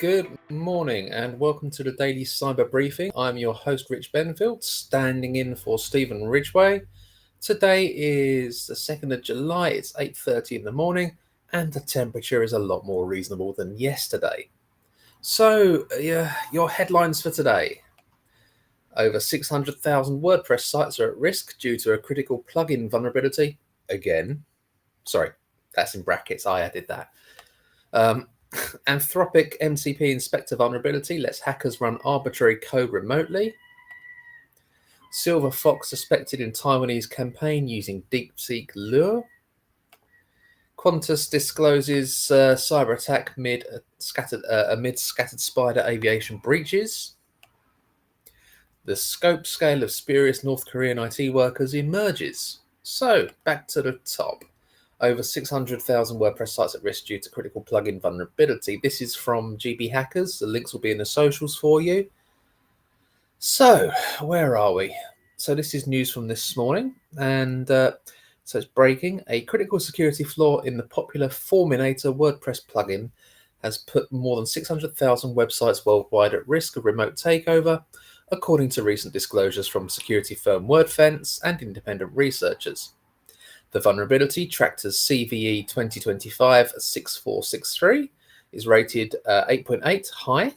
Good morning and welcome to the Daily Cyber Briefing. I'm your host, Rich Benfield, standing in for Stephen Ridgway. Today is the 2nd of July, it's 8:30 in the morning, and the temperature is a lot more reasonable than yesterday. So, your headlines for today. Over 600,000 WordPress sites are at risk due to a critical plugin vulnerability. Again. Sorry, that's in brackets, I added that. Anthropic MCP inspector vulnerability lets hackers run arbitrary code remotely. Silver Fox suspected in Taiwanese campaign using DeepSeek lure. Qantas discloses cyberattack amid scattered spider aviation breaches. The scope scale of spurious North Korean IT workers emerges. So, back to the top. Over 600,000 WordPress sites at risk due to critical plugin vulnerability. This is from GB Hackers. The links will be in the socials for you. So, where are we? So this is news from this morning, and so it's breaking. A critical security flaw in the popular Forminator WordPress plugin has put more than 600,000 websites worldwide at risk of remote takeover, according to recent disclosures from security firm WordFence and independent researchers. The vulnerability, tracked as CVE 2025-6463, is rated 8.8 high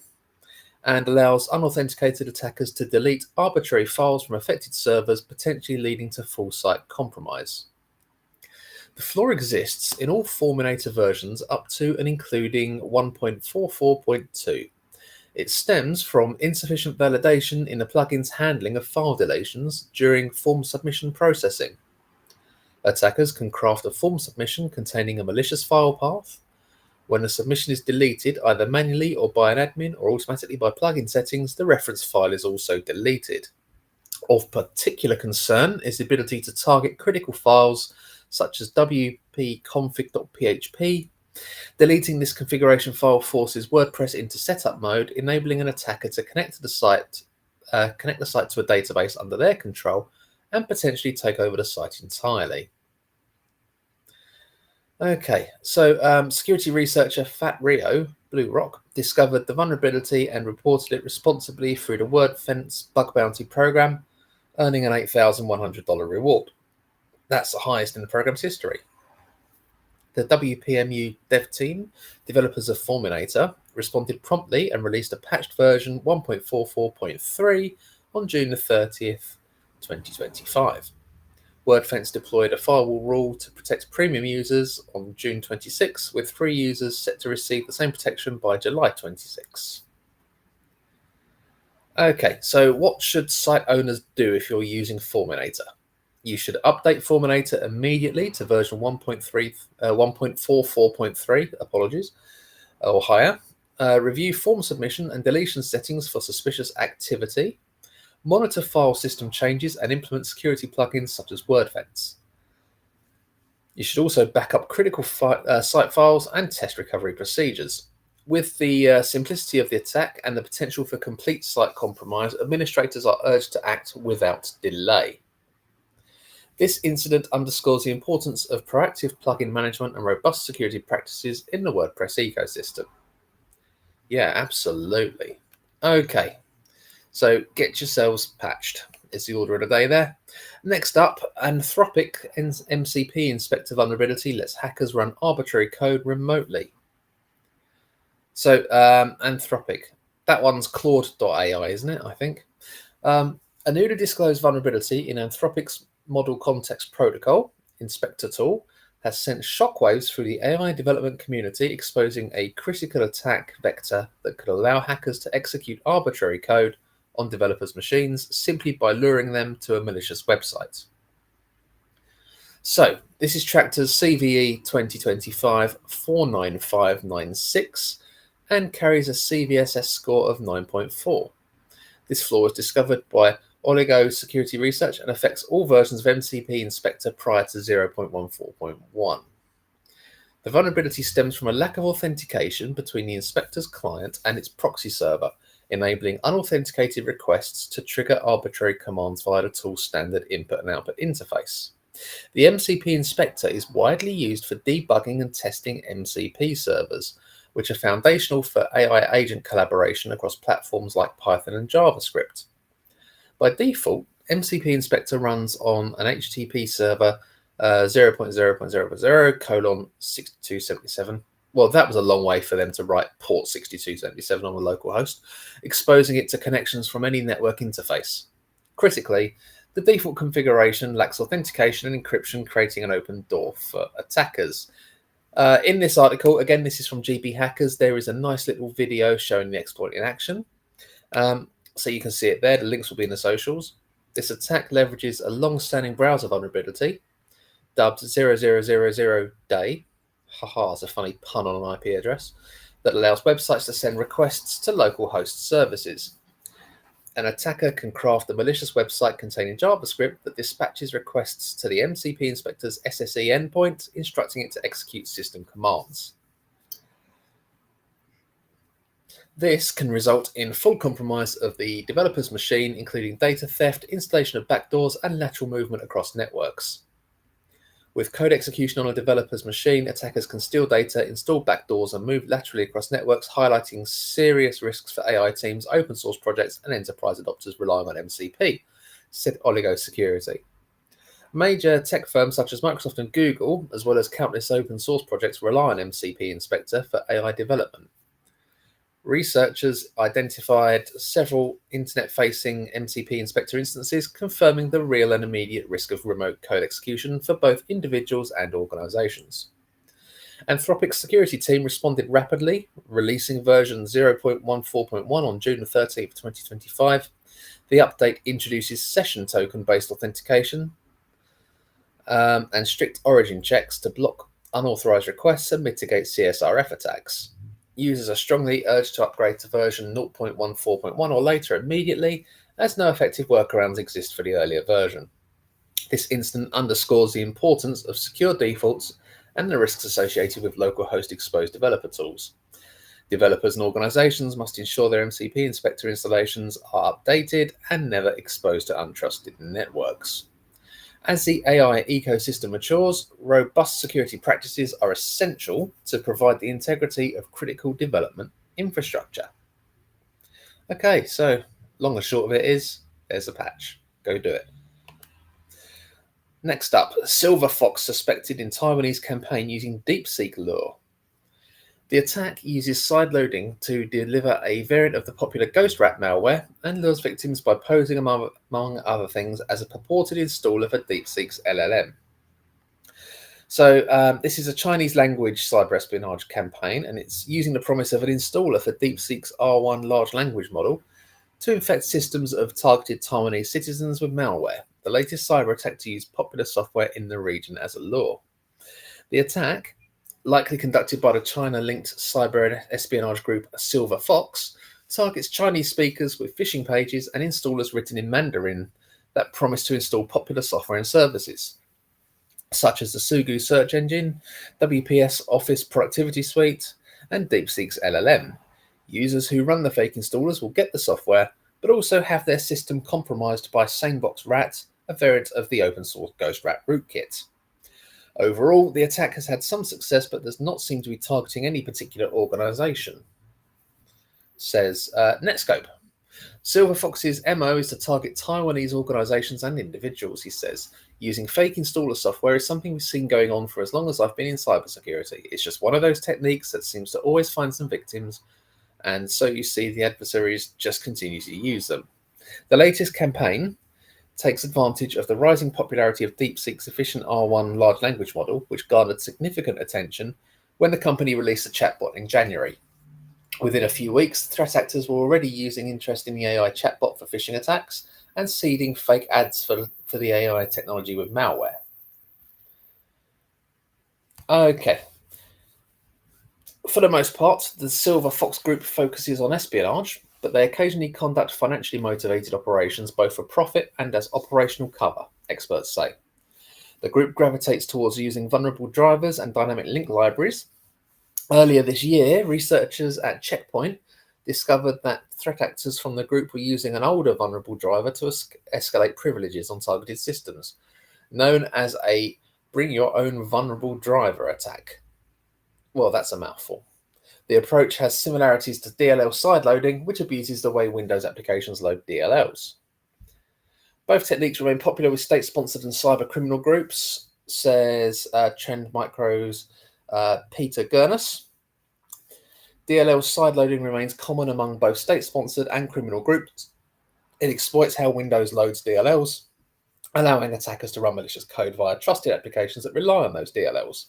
and allows unauthenticated attackers to delete arbitrary files from affected servers, potentially leading to full site compromise. The flaw exists in all Forminator versions up to and including 1.44.2. It stems from insufficient validation in the plugin's handling of file deletions during form submission processing. Attackers can craft a form submission containing a malicious file path. When the submission is deleted, either manually or by an admin or automatically by plugin settings, the reference file is also deleted. Of particular concern is the ability to target critical files such as wp-config.php. Deleting this configuration file forces WordPress into setup mode, enabling an attacker to connect the site to a database under their control and potentially take over the site entirely. Okay, so security researcher Fat Rio, Blue Rock, discovered the vulnerability and reported it responsibly through the WordFence bug bounty program, earning an $8,100 reward. That's the highest in the program's history. The WPMU dev team, developers of Forminator, responded promptly and released a patched version 1.44.3 on June the 30th, 2025. WordFence deployed a firewall rule to protect premium users on June 26, with free users set to receive the same protection by July 26. Okay, so what should site owners do if you're using Forminator? You should update Forminator immediately to version 1.44.3, or higher. Review form submission and deletion settings for suspicious activity. Monitor file system changes and implement security plugins such as WordFence. You should also back up critical site files and test recovery procedures. With the simplicity of the attack and the potential for complete site compromise, administrators are urged to act without delay. This incident underscores the importance of proactive plugin management and robust security practices in the WordPress ecosystem. Yeah, absolutely. Okay. So get yourselves patched is the order of the day there. Next up, Anthropic MCP inspector vulnerability lets hackers run arbitrary code remotely. So Anthropic, that one's Claude.ai, isn't it? I think. A newly disclosed vulnerability in Anthropic's model context protocol inspector tool has sent shockwaves through the AI development community, exposing a critical attack vector that could allow hackers to execute arbitrary code on developers' machines simply by luring them to a malicious website. So this is tracked as CVE 2025-49596 and carries a CVSS score of 9.4. This flaw was discovered by Oligo Security Research and affects all versions of MCP Inspector prior to 0.14.1. The vulnerability stems from a lack of authentication between the inspector's client and its proxy server, enabling unauthenticated requests to trigger arbitrary commands via the tool's standard input and output interface. The MCP inspector is widely used for debugging and testing MCP servers, which are foundational for AI agent collaboration across platforms like Python and JavaScript. By default, MCP Inspector runs on an HTTP server 0.0.0.0:6277. Well, that was a long way for them to write port 6277 on a local host, exposing it to connections from any network interface. Critically, the default configuration lacks authentication and encryption, creating an open door for attackers. In this article, again, this is from GB Hackers, there is a nice little video showing the exploit in action. So you can see it there. The links will be in the socials. This attack leverages a long-standing browser vulnerability dubbed 0000day. Haha, it's a funny pun on an IP address that allows websites to send requests to local host services. An attacker can craft a malicious website containing JavaScript that dispatches requests to the MCP Inspector's SSE endpoint, instructing it to execute system commands. This can result in full compromise of the developer's machine, including data theft, installation of backdoors, and lateral movement across networks. With code execution on a developer's machine, attackers can steal data, install backdoors, and move laterally across networks, highlighting serious risks for AI teams, open source projects, and enterprise adopters relying on MCP, said Oligo Security. Major tech firms such as Microsoft and Google, as well as countless open source projects, rely on MCP Inspector for AI development. Researchers identified several internet-facing MCP Inspector instances, confirming the real and immediate risk of remote code execution for both individuals and organizations. Anthropic's security team responded rapidly, releasing version 0.14.1 on June 13, 2025. The update introduces session token-based authentication and strict origin checks to block unauthorized requests and mitigate CSRF attacks. Users are strongly urged to upgrade to version 0.14.1 or later immediately, as no effective workarounds exist for the earlier version. This incident underscores the importance of secure defaults and the risks associated with local host exposed developer tools. Developers and organizations must ensure their MCP Inspector installations are updated and never exposed to untrusted networks. As the AI ecosystem matures, robust security practices are essential to provide the integrity of critical development infrastructure. Okay, so long and short of it is, there's a patch. Go do it. Next up, Silver Fox suspected in Taiwanese campaign using DeepSeek lure. The attack uses sideloading to deliver a variant of the popular ghost rat malware and lures victims by posing, among other things, as a purported installer for DeepSeek's LLM. So this is a Chinese language cyber espionage campaign, and it's using the promise of an installer for DeepSeek's R1 large language model to infect systems of targeted Taiwanese citizens with malware, the latest cyber attack to use popular software in the region as a lure. The attack, likely conducted by the China-linked cyber espionage group Silver Fox, targets Chinese speakers with phishing pages and installers written in Mandarin that promise to install popular software and services, such as the Sugu search engine, WPS Office Productivity Suite, and DeepSeek's LLM. Users who run the fake installers will get the software, but also have their system compromised by Sanebox Rat, a variant of the open-source Ghost Rat rootkit. Overall, the attack has had some success, but does not seem to be targeting any particular organization, says Netscope. Silver Fox's MO is to target Taiwanese organizations and individuals, he says. Using fake installer software is something we've seen going on for as long as I've been in cybersecurity. It's just one of those techniques that seems to always find some victims, and so you see the adversaries just continue to use them. The latest campaign takes advantage of the rising popularity of DeepSeek's efficient R1 large language model, which garnered significant attention when the company released a chatbot in January. Within a few weeks, threat actors were already using interest in the AI chatbot for phishing attacks and seeding fake ads for the AI technology with malware. Okay. For the most part, the Silver Fox Group focuses on espionage, but they occasionally conduct financially motivated operations both for profit and as operational cover, experts say. The group gravitates towards using vulnerable drivers and dynamic link libraries. Earlier this year, researchers at Checkpoint discovered that threat actors from the group were using an older vulnerable driver to escalate privileges on targeted systems, known as a bring your own vulnerable driver attack. Well, that's a mouthful. The approach has similarities to DLL sideloading, which abuses the way Windows applications load DLLs. Both techniques remain popular with state-sponsored and cyber criminal groups, says Trend Micro's Peter Gurnus. DLL sideloading remains common among both state-sponsored and criminal groups. It exploits how Windows loads DLLs, allowing attackers to run malicious code via trusted applications that rely on those DLLs.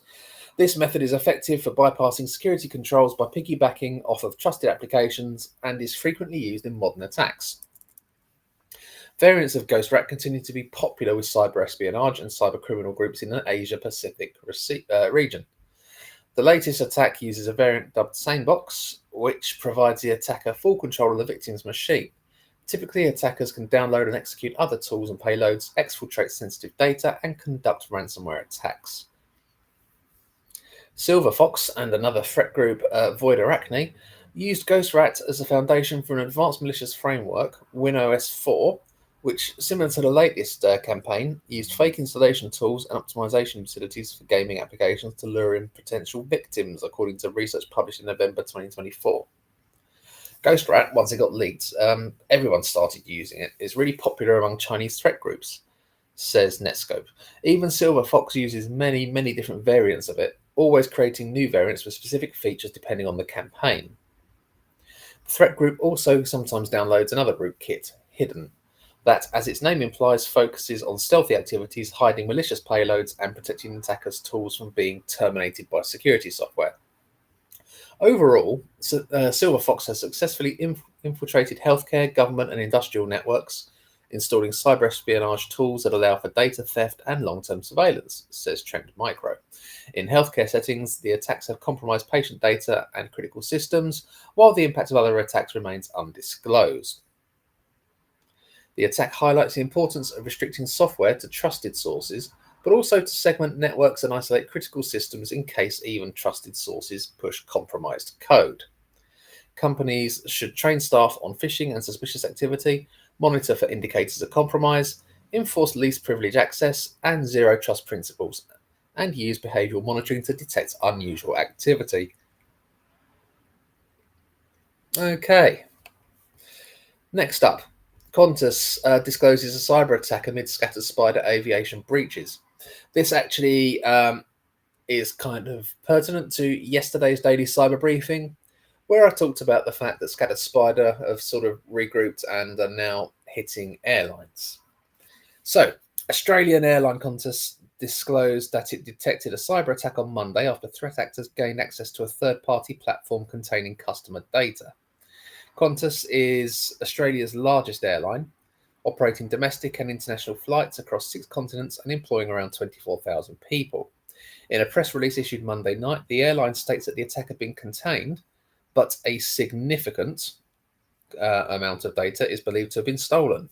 This method is effective for bypassing security controls by piggybacking off of trusted applications and is frequently used in modern attacks. Variants of Ghostwrap continue to be popular with cyber espionage and cyber criminal groups in the Asia-Pacific region. The latest attack uses a variant dubbed Sanebox, which provides the attacker full control of the victim's machine. Typically, attackers can download and execute other tools and payloads, exfiltrate sensitive data, and conduct ransomware attacks. Silverfox and another threat group, Void Arachne, used Ghostwrap as a foundation for an advanced malicious framework, WinOS 4, which, similar to the latest campaign, used fake installation tools and optimization utilities for gaming applications to lure in potential victims, according to research published in November 2024. Ghostwrap, once it got leaked, everyone started using it. It's really popular among Chinese threat groups, says Netscope. Even Silverfox uses many, many different variants of it, always creating new variants with specific features depending on the campaign. The threat group also sometimes downloads another group kit, Hidden, that, as its name implies, focuses on stealthy activities, hiding malicious payloads, and protecting attackers' tools from being terminated by security software. Overall, Silverfox has successfully infiltrated healthcare, government, and industrial networks, installing cyber espionage tools that allow for data theft and long-term surveillance, says Trend Micro. In healthcare settings, the attacks have compromised patient data and critical systems, while the impact of other attacks remains undisclosed. The attack highlights the importance of restricting software to trusted sources, but also to segment networks and isolate critical systems in case even trusted sources push compromised code. Companies should train staff on phishing and suspicious activity, monitor for indicators of compromise, enforce least privilege access and zero trust principles, and use behavioral monitoring to detect unusual activity. Okay. Next up, Qantas discloses a cyber attack amid scattered spider aviation breaches. This actually is kind of pertinent to yesterday's daily cyber briefing, where I talked about the fact that Scattered Spider have sort of regrouped and are now hitting airlines. So, Australian airline Qantas disclosed that it detected a cyber attack on Monday after threat actors gained access to a third-party platform containing customer data. Qantas is Australia's largest airline, operating domestic and international flights across 6 continents and employing around 24,000 people. In a press release issued Monday night, the airline states that the attack had been contained, but a significant amount of data is believed to have been stolen.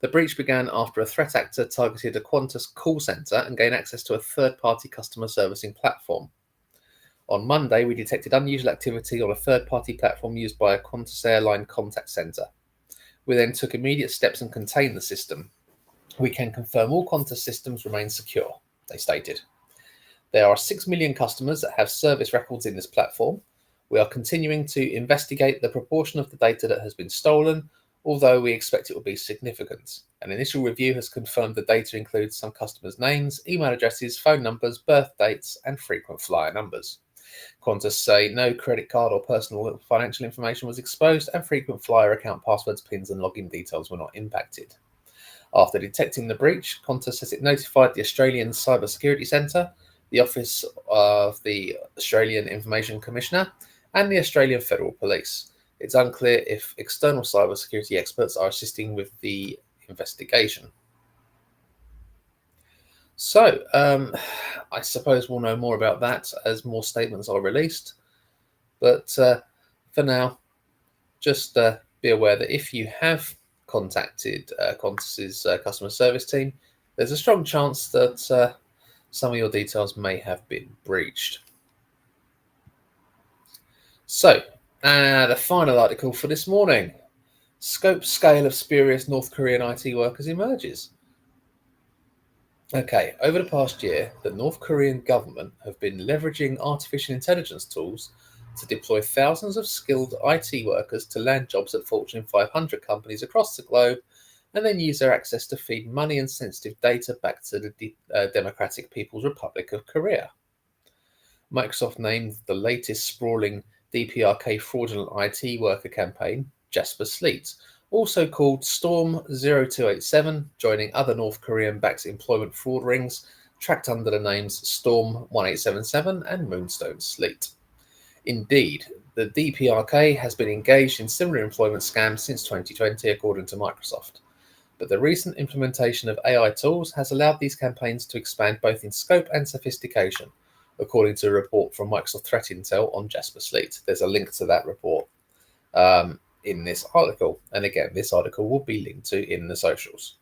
The breach began after a threat actor targeted a Qantas call centre and gained access to a third-party customer servicing platform. On Monday, we detected unusual activity on a third-party platform used by a Qantas airline contact centre. We then took immediate steps and contained the system. We can confirm all Qantas systems remain secure, they stated. There are 6 million customers that have service records in this platform. We are continuing to investigate the proportion of the data that has been stolen, although we expect it will be significant. An initial review has confirmed the data includes some customers' names, email addresses, phone numbers, birth dates, and frequent flyer numbers. Qantas say no credit card or personal financial information was exposed, and frequent flyer account passwords, pins, and login details were not impacted. After detecting the breach, Qantas says it notified the Australian Cybersecurity Centre, the Office of the Australian Information Commissioner, and the Australian Federal Police. It's unclear if external cybersecurity experts are assisting with the investigation. So, I suppose we'll know more about that as more statements are released. But for now, just be aware that if you have contacted Qantas's customer service team, there's a strong chance that some of your details may have been breached. So, the final article for this morning. Scope scale of spurious North Korean IT workers emerges. Okay, over the past year, the North Korean government have been leveraging artificial intelligence tools to deploy thousands of skilled IT workers to land jobs at Fortune 500 companies across the globe, and then use their access to feed money and sensitive data back to the Democratic People's Republic of Korea. Microsoft named the latest sprawling DPRK fraudulent IT worker campaign Jasper Sleet, also called Storm 0287, joining other North Korean-backed employment fraud rings tracked under the names Storm 1877 and Moonstone Sleet. Indeed, the DPRK has been engaged in similar employment scams since 2020, according to Microsoft. But the recent implementation of AI tools has allowed these campaigns to expand both in scope and sophistication, according to a report from Microsoft Threat Intel on Jasper Sleet. There's a link to that report in this article. And again, this article will be linked to in the socials.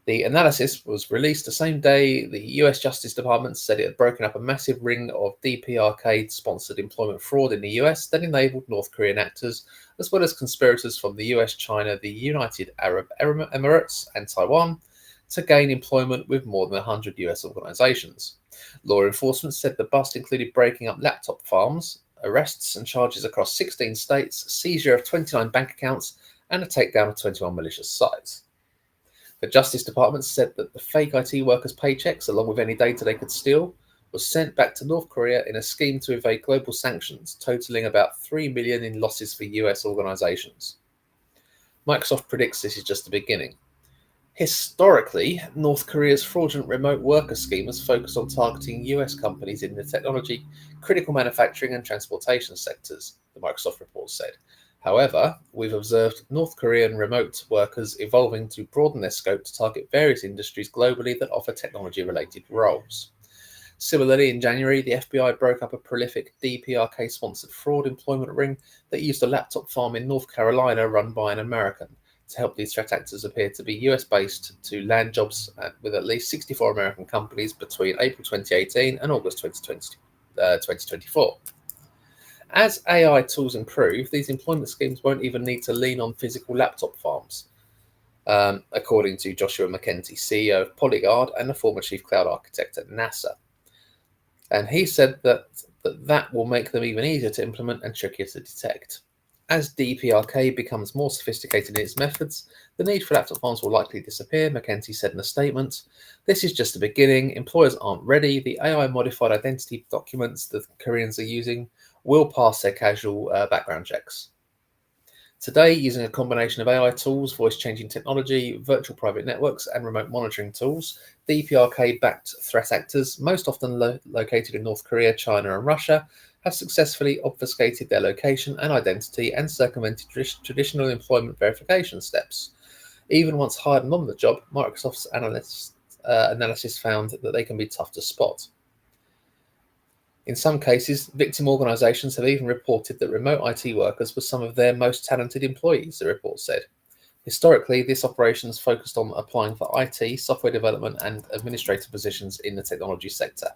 The analysis was released the same day the US Justice Department said it had broken up a massive ring of DPRK-sponsored employment fraud in the US that enabled North Korean actors, as well as conspirators from the US, China, the United Arab Emirates, and Taiwan, to gain employment with more than 100 US organizations. Law enforcement said the bust included breaking up laptop farms, arrests and charges across 16 states, seizure of 29 bank accounts, and a takedown of 21 malicious sites. The Justice Department said that the fake IT workers' paychecks, along with any data they could steal, was sent back to North Korea in a scheme to evade global sanctions, totaling about $3 million in losses for US organizations. Microsoft predicts this is just the beginning. Historically, North Korea's fraudulent remote worker scheme has focused on targeting US companies in the technology, critical manufacturing, and transportation sectors, the Microsoft report said. However, we've observed North Korean remote workers evolving to broaden their scope to target various industries globally that offer technology-related roles. Similarly, in January, the FBI broke up a prolific DPRK-sponsored fraud employment ring that used a laptop farm in North Carolina run by an American to help these threat actors appear to be US-based to land jobs with at least 64 American companies between April 2018 and August 2024. As AI tools improve, these employment schemes won't even need to lean on physical laptop farms, according to Joshua McKenzie, CEO of Polyguard and the former chief cloud architect at NASA. And he said that will make them even easier to implement and trickier to detect. As DPRK becomes more sophisticated in its methods, the need for laptop farms will likely disappear, McKenzie said in a statement. This is just the beginning. Employers aren't ready. The AI-modified identity documents that Koreans are using will pass their casual background checks. Today, using a combination of AI tools, voice-changing technology, virtual private networks, and remote monitoring tools, DPRK-backed threat actors, most often located in North Korea, China, and Russia, have successfully obfuscated their location and identity and circumvented traditional employment verification steps. Even once hired and on the job, Microsoft's analysis found that they can be tough to spot. In some cases, victim organizations have even reported that remote IT workers were some of their most talented employees, the report said. Historically, this operation has focused on applying for IT, software development, and administrative positions in the technology sector.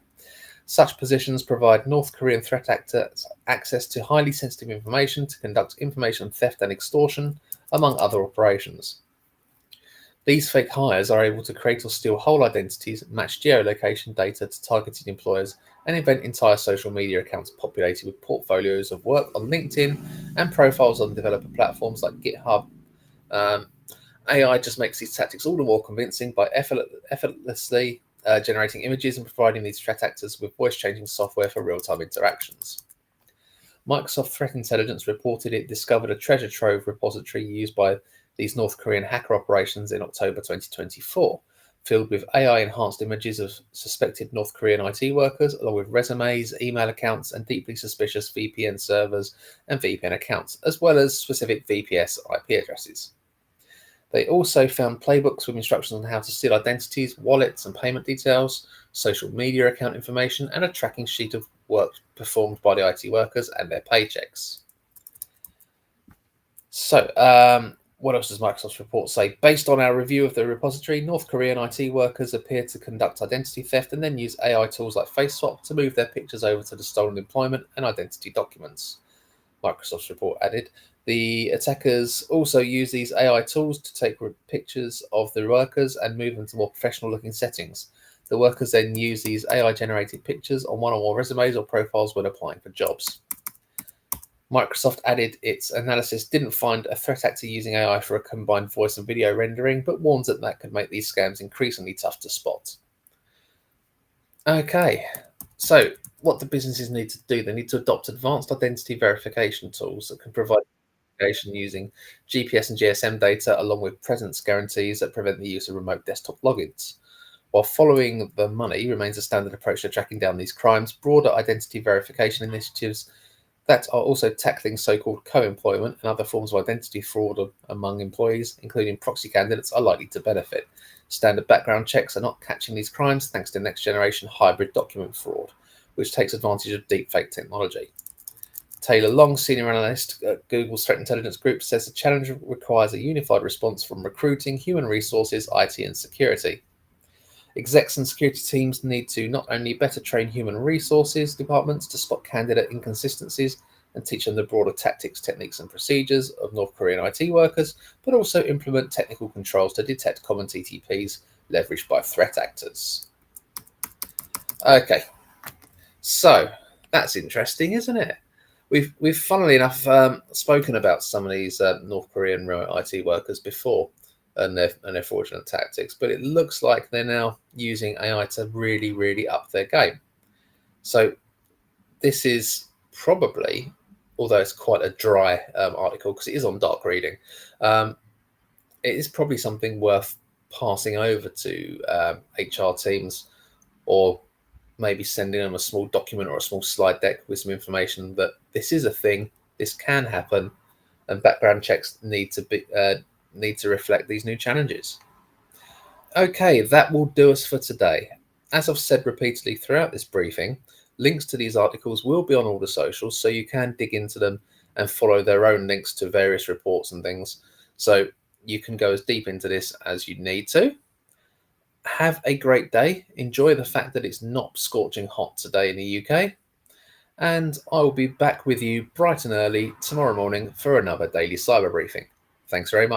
Such positions provide North Korean threat actors access to highly sensitive information to conduct information theft and extortion, among other operations. These fake hires are able to create or steal whole identities, match geolocation data to targeted employers, and invent entire social media accounts populated with portfolios of work on LinkedIn and profiles on developer platforms like GitHub. AI just makes these tactics all the more convincing by effortlessly generating images and providing these threat actors with voice-changing software for real-time interactions. Microsoft Threat Intelligence reported it discovered a treasure trove repository used by these North Korean hacker operations in October 2024, filled with AI-enhanced images of suspected North Korean IT workers, along with resumes, email accounts, and deeply suspicious VPN servers and VPN accounts, as well as specific VPS IP addresses. They also found playbooks with instructions on how to steal identities, wallets, and payment details, social media account information, and a tracking sheet of work performed by the IT workers and their paychecks. So, what else does Microsoft's report say? Based on our review of the repository, North Korean IT workers appear to conduct identity theft and then use AI tools like FaceSwap to move their pictures over to the stolen employment and identity documents. Microsoft's report added, the attackers also use these AI tools to take pictures of the workers and move them to more professional-looking settings. The workers then use these AI-generated pictures on one or more resumes or profiles when applying for jobs. Microsoft added its analysis didn't find a threat actor using AI for a combined voice and video rendering, but warns that that could make these scams increasingly tough to spot. Okay, so what do businesses need to do? They need to adopt advanced identity verification tools that can provide verification using GPS and GSM data, along with presence guarantees that prevent the use of remote desktop logins. While following the money remains a standard approach to tracking down these crimes, broader identity verification initiatives that are also tackling so-called co-employment and other forms of identity fraud among employees, including proxy candidates, are likely to benefit. Standard background checks are not catching these crimes thanks to next-generation hybrid document fraud, which takes advantage of deepfake technology. Taylor Long, senior analyst at Google's threat intelligence group, says the challenge requires a unified response from recruiting, human resources, IT, and security. Execs and security teams need to not only better train human resources departments to spot candidate inconsistencies and teach them the broader tactics, techniques, and procedures of North Korean IT workers, but also implement technical controls to detect common TTPs leveraged by threat actors. Okay, so that's interesting, isn't it? We've funnily enough spoken about some of these North Korean remote IT workers before and their fraudulent tactics, but it looks like they're now using AI to really up their game. So this is probably, although it's quite a dry article because it is on dark reading, it is probably something worth passing over to HR teams, or maybe sending them a small document or a small slide deck with some information that this is a thing, this can happen, and background checks need to reflect these new challenges. Okay, that will do us for today. As I've said repeatedly throughout this briefing, links to these articles will be on all the socials, so you can dig into them and follow their own links to various reports and things. So you can go as deep into this as you need to. Have a great day. Enjoy the fact that it's not scorching hot today in the UK. And I will be back with you bright and early tomorrow morning for another daily cyber briefing. Thanks very much.